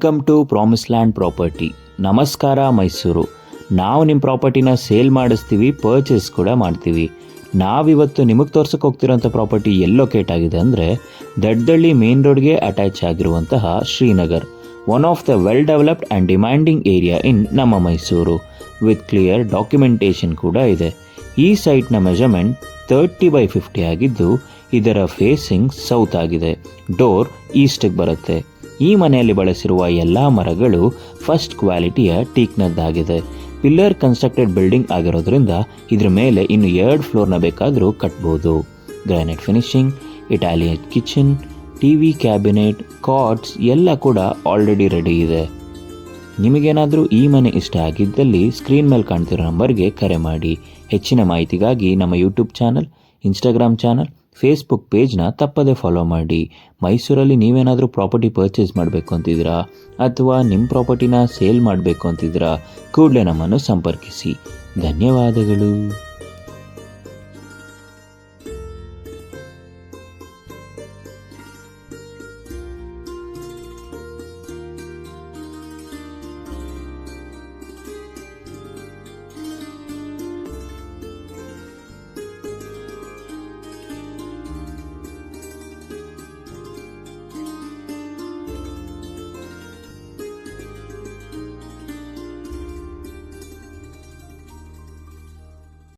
Welcome to promise land property. ನಮಸ್ಕಾರ ಮೈಸೂರು. ನಾವು ನಿಮ್ಮ ಪ್ರಾಪರ್ಟಿನ ಸೇಲ್ ಮಾಡಿಸ್ತೀವಿ, ಪರ್ಚೇಸ್ ಕೂಡ ಮಾಡ್ತೀವಿ. ನಾವಿವತ್ತು ನಿಮಗೆ ತೋರ್ಸಕ್ಕೆ ಹೋಗ್ತಿರೋಂಥ ಪ್ರಾಪರ್ಟಿ ಎಲ್ಲಿ ಲೊಕೇಟ್ ಆಗಿದೆ ಅಂದರೆ ದಡ್ಡಳ್ಳಿ ಮೇನ್ ರೋಡ್ಗೆ ಅಟ್ಯಾಚ್ ಆಗಿರುವಂತಹ Srinagar, one of the well developed and demanding area ಇನ್ ನಮ್ಮ ಮೈಸೂರು. ವಿತ್ ಕ್ಲಿಯರ್ ಡಾಕ್ಯುಮೆಂಟೇಷನ್ ಕೂಡ ಇದೆ. ಈ ಸೈಟ್ನ ಮೆಜರ್ಮೆಂಟ್ 30x50 ಆಗಿದ್ದು ಇದರ ಫೇಸಿಂಗ್ ಸೌತ್ ಆಗಿದೆ. ಡೋರ್ ಈಸ್ಟ್ಗೆ ಬರುತ್ತೆ. ಈ ಮನೆಯಲ್ಲಿ ಬಳಸಿರುವ ಎಲ್ಲ ಮರಗಳು ಫಸ್ಟ್ ಕ್ವಾಲಿಟಿಯ ಟೀಕ್ನದ್ದಾಗಿದೆ. ಪಿಲ್ಲರ್ ಕನ್ಸ್ಟ್ರಕ್ಟೆಡ್ ಬಿಲ್ಡಿಂಗ್ ಆಗಿರೋದ್ರಿಂದ ಇದ್ರ ಮೇಲೆ ಇನ್ನು 2 ಫ್ಲೋರ್ನ ಬೇಕಾದರೂ ಕಟ್ಬೋದು. Granite finishing, Italian kitchen, TV cabinet, quartz ಎಲ್ಲ ಕೂಡ ಆಲ್ರೆಡಿ ರೆಡಿ ಇದೆ. ನಿಮಗೇನಾದರೂ ಈ ಮನೆ ಇಷ್ಟ ಆಗಿದ್ದಲ್ಲಿ ಸ್ಕ್ರೀನ್ ಮೇಲೆ ಕಾಣ್ತಿರೋ ನಂಬರ್ಗೆ ಕರೆ ಮಾಡಿ. ಹೆಚ್ಚಿನ ಮಾಹಿತಿಗಾಗಿ ನಮ್ಮ YouTube channel, Instagram channel, Facebook ಪೇಜ್ನ ತಪ್ಪದೇ ಫಾಲೋ ಮಾಡಿ. ಮೈಸೂರಲ್ಲಿ ನೀವೇನಾದರೂ ಪ್ರಾಪರ್ಟಿ ಪರ್ಚೇಸ್ ಮಾಡಬೇಕು ಅಂತಿದ್ದೀರಾ ಅಥವಾ ನಿಮ್ಮ ಪ್ರಾಪರ್ಟಿನ ಸೇಲ್ ಮಾಡಬೇಕು ಅಂತಿದ್ದೀರಾ, ಕೂಡಲೇ ನಮ್ಮನ್ನು ಸಂಪರ್ಕಿಸಿ. ಧನ್ಯವಾದಗಳು.